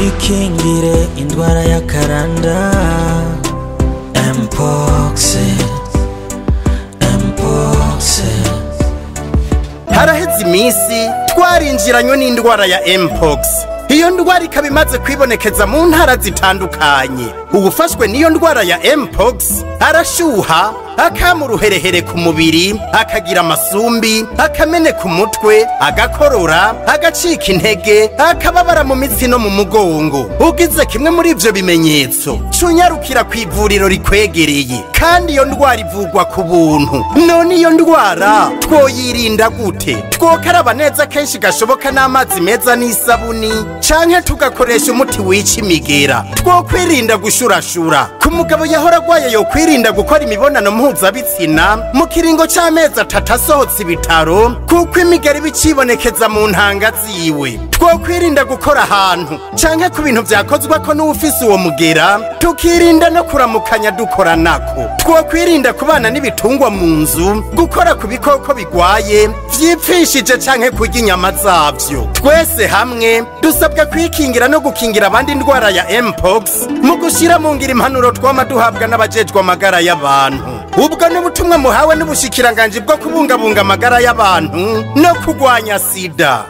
twikingire indwara y'akaranda Mpox. Haraheze iminsi twarinjiranywe n'indwara ya Mpox. Iyo ndwara ikaba imaze kwibonekeza mu ntara zitandukanye. Uwufashwe n'iyo ndwara ya Mpox arashuha, akama uruherehere ku mubiri, akagira amasumbi, akameneka umutwe, agakorora, agacika intege, akababara mu mitsi no mu mugongo. Ugize kimwe muri ivyo bimenyetso, cunyarukira kw'ivuriro rikwegereye, kandi iyo ndwara ivugwa ku buntu. None iyo ndwara twoyirinda gute? Twokaraba neza kenshi gashoboka n'amazi meza n'isabuni, canke tugakoresha umuti wica imigera. Twokwirinda gushurashura. Ku mugabo yahora agwaye yo kwirinda gukora imibonano mpuzabitsina mu kiringo c'amezi 3 asohotse ibitaro, kuko imigera ibicibonekeza mu ntanga ziwe. Twokwirinda gukora ahantu canke ku bintu vyakozwako n'uwufise uwo mugera, tukirinda no kuramukanya dukora nako. Twokwirinda kubana n'ibitungwa mu nzu, gukora ku bikoko bigwaye vyipfishije canke kurya inyama zavyo. Twese hamwe dusabwa kwikingira no gukingira abandi indwara ya Mpox mu gushira mu ngiro impanuro twama duhabwa n'abajejwe amagara y'abantu. Ubwo n'ubutumwa muhawe n'ubushikiranganje bwo kubungabunga amagara y'abantu no kugwanya sida.